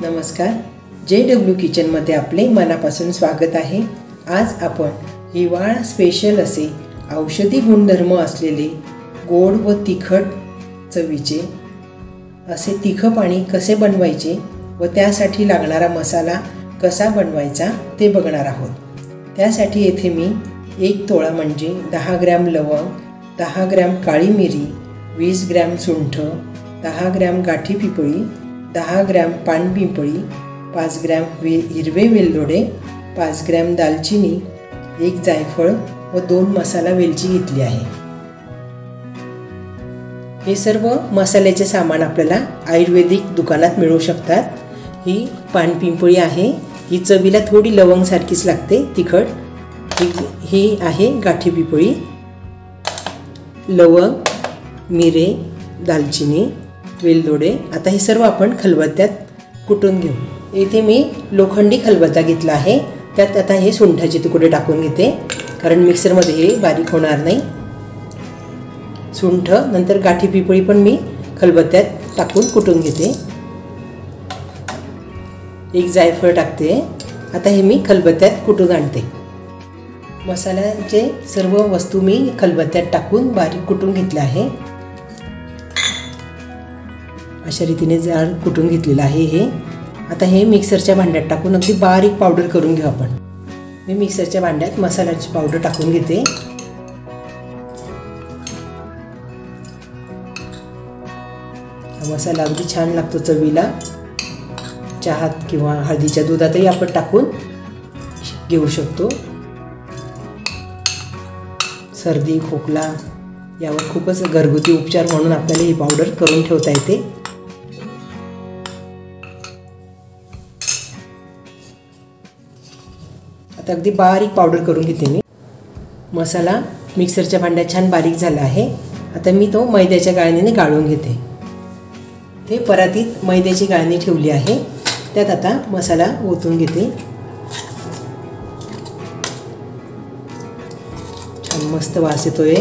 नमस्कार, JW किचनमध्ये आपले मनापासून स्वागत आहे। आज आपण हिवाळा स्पेशल असे औषधी गुणधर्म असलेले गोड व तिखट चवीचे असे तिखट पाणी कसे बनवायचे व त्यासाठी लागणारा मसाला कसा बनवायचा ते बघणार आहोत। त्यासाठी येथे मी 1 तोळा म्हणजे 10 ग्रॅम लवंग, 10 ग्रॅम काळी मिरी, 20 ग्रॅम सुंठ, 10 ग्रॅम गाठी पिपळी, 10 ग्रॅम पानपिंपळी, 5 ग्रॅम हिरवे वेलदोडे, 5 ग्रॅम दालचिनी, 1 जायफळ व 2 मसाला वेलची घेतली आहे। हे सर्व मसाल्याचे सामान आपल्याला आयुर्वेदिक दुकानात मिळू शकतात। ही पानपिंपळी आहे, ही चवीला थोडी लवंग सारखीच लागते तिखट। ही आहे गाठी पिपळी, लवंग, मिरे, दालचिनी, वेलदोडे। आता हे सर्व आपण खलबत्त्यात कुटून घेऊ। इथे मी लोखंडी खलबत्ता घेतला आहे, त्यात आता हे सुंठाचे तुकडे टाकून घेते, कारण मिक्सरमध्ये हे बारीक होणार नाही। सुंठ नंतर गाठी पिपळी पण मी खलबत्त्यात टाकून कुटून घेते। 1 जायफळ टाकते। आता हे मी खलबत्त्यात कुटून आणते। मसाल्याचे सर्व वस्तू मी खलबत्त्यात टाकून बारीक कुटून घेतले आहे। अशा रीतीने जाड कुटून घेतलेलं आहे हे। आता हे मिक्सरच्या भांड्यात टाकून अगदी बारीक पावडर करून घेऊ आपण। मी मिक्सरच्या भांड्यात मसाल्याची पावडर टाकून घेते। हा मसाला अगदी छान लागतो चवीला। चहात किंवा हळदीच्या दुधातही आपण टाकून घेऊ शकतो। सर्दी खोकला यावर खूपच घरगुती उपचार म्हणून आपल्याला ही पावडर करून ठेवता येते। आता अगदी बारीक पावडर करून घेते मी। मसाला मिक्सरच्या भांड्यात छान बारीक झाला आहे। आता मी तो मैद्याच्या गाळणीने गाळून घेते। ते परातीत मैद्याची गाळणी ठेवली आहे, त्यात आता मसाला ओतून घेते। छान मस्त वास येतोय।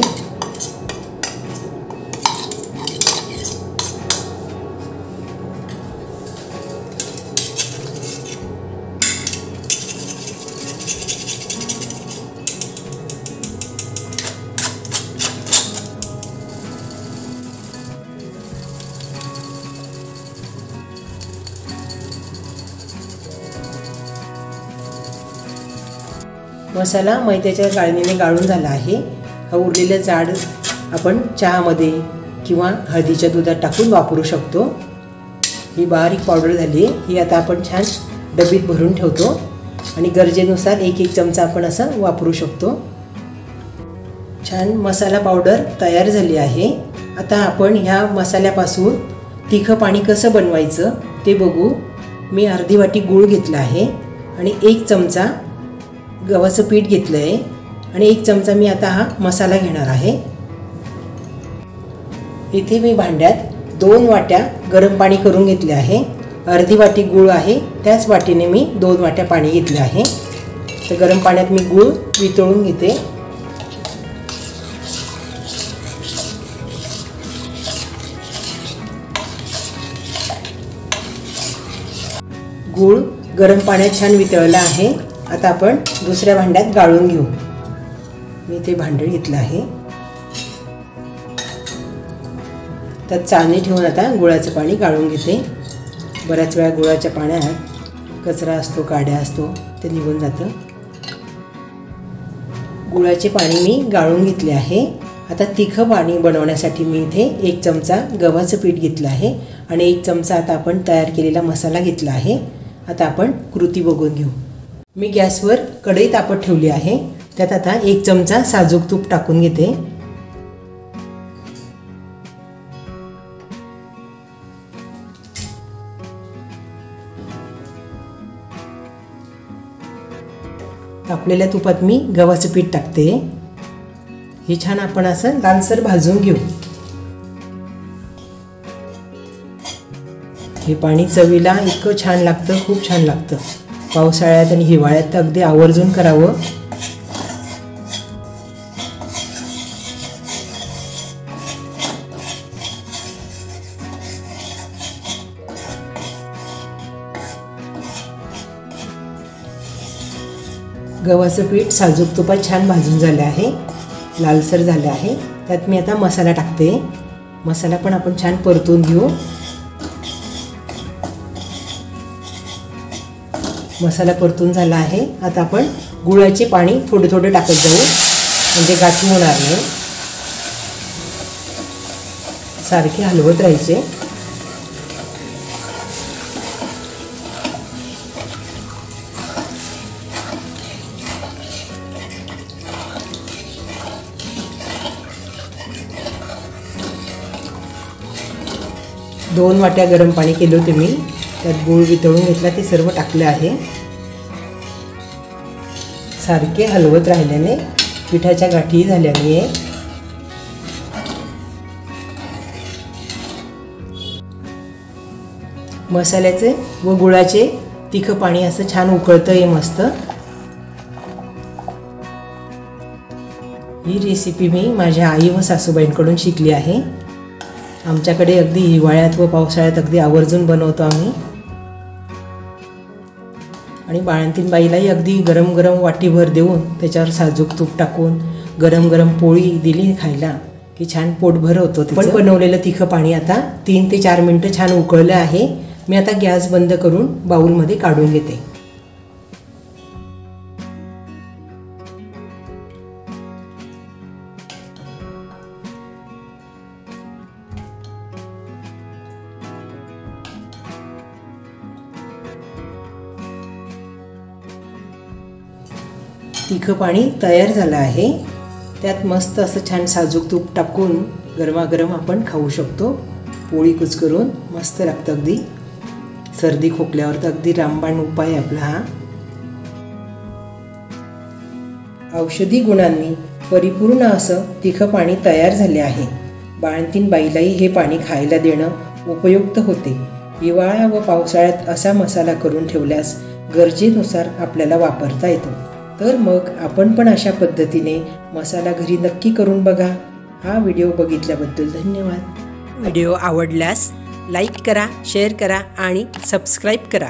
मसाला मैद्याच्या गाळणीने गाळून झाला आहे। हा उरलेला जाड आपण चहामध्ये किंवा हळदीच्या दुधात टाकून वापरू शकतो। ही बारीक पावडर झाली आहे। ही आता आपण छान डबीत भरून ठेवतो आणि गरजेनुसार 1-1 चमचा आपण असं वापरू शकतो। छान मसाला पावडर तयार झाली आहे। आता आपण ह्या मसाल्यापासून तिखट पाणी कसं बनवायचं ते बघू। मी अर्धी वाटी गूळ घेतला आहे आणि 1 चमचा गव्हाचं पीठ घेतलं आहे आणि 1 चमचा मी आता हा मसाला घेणार आहे। इथे मी भांड्यात 2 वाट्या गरम पाणी करून घेतले आहे। अर्धी वाटी गूळ आहे, त्याच वाटीने मी 2 वाट्या पाणी घेतले आहे। तर गरम पाण्यात मी गूळ वितळून घेते। गूळ गरम पाण्यात छान वितळला आहे। आता आपण दुसऱ्या भांड्यात गाळून घेऊ। मी ते भांडं घेतलं आहे, त्यात चाळणी ठेवून आता गुळाचं पाणी गाळून घेते। बऱ्याच वेळा गुळाच्या पाण्यात कचरा असतो, काड्या असतो, ते निघून जातं। गुळाचे पाणी मी गाळून घेतले आहे। आता तिखट पाणी बनवण्यासाठी मी इथे 1 चमचा गव्हाचं पीठ घेतलं आहे आणि 1 चमचा आता आपण तयार केलेला मसाला घेतला आहे। आता आपण कृती बघून घेऊ। मी गॅसवर कढई तापत ठेवली आहे, त्यात आता 1 चमचा साजूक तूप टाकून घेते। तापलेल्या तुपात मी गव्हाचं पीठ टाकते। हे छान आपण असं लालसर भाजून घेऊ। हे पाणी चवीला इतकं छान लागतं, खूप छान लागतं। पावसाळ्यात आणि हिवाळ्यात तर अगदी आवर्जून करावं। गव्हाचं पीठ साजूक तुपात छान भाजून झालं आहे, लालसर झालं आहे. त्यात मी आता मसाला टाकते. मसाला पण आपण छान परतून घेऊ. मसाला परतून झाला आहे. आता आपण गुळाचे पाणी थोडे थोडे टाकत जाऊ, म्हणजे गाठी होणार नाही. सारखे हलवत राहायचे. दोन वाट्या गरम पाणी केलं होते मी. त्यात गूळ वितळून घेतला, ते सर्व टाकले आहे. सारखे हलवत राहिल्याने पिठाच्या गाठी झाल्या नाही. मसाल्याचे व गुळाचे तिखं पाणी असं छान उकळतंय मस्त. ही रेसिपी मी माझ्या आई व सासूबाईंकडून शिकली आहे. आमच्याकडे अगदी हिवाळ्यात व पावसाळ्यात अगदी आवर्जून बनवतो आम्ही. आणि बाळंतीण बाईलाही अगदी गरम गरम वाटीभर देऊन त्याच्यावर साजूक तूप टाकून गरम गरम पोळी दिली खायला की छान पोटभर होतो. पण बनवलेलं तिखं पाणी आता 3 ते 4 मिनटं छान उकळलं आहे. मी आता गॅस बंद करून बाउलमध्ये काढून घेते. तिखं पाणी तयार झालं आहे. त्यात मस्त असं छान साजूक तूप टाकून गरमागरम आपण खाऊ शकतो. पोळी कुचकरून मस्त लागतं. अगदी सर्दी खोकल्यावर तर अगदी रामबाण उपाय आपला हा. औषधी गुणांनी परिपूर्ण असं तिखं पाणी तयार झाले आहे. बाळंतीण बाईलाही हे पाणी खायला देणं उपयुक्त होते. हिवाळा व पावसाळ्यात असा मसाला करून ठेवल्यास गरजेनुसार आपल्याला वापरता येतो. तर मग आपण पण अशा पद्धतीने मसाला घरी नक्की करून बघा. हा व्हिडिओ बघितल्याबद्दल धन्यवाद. व्हिडिओ आवडल्यास लाईक करा, शेअर करा आणि सबस्क्राईब करा.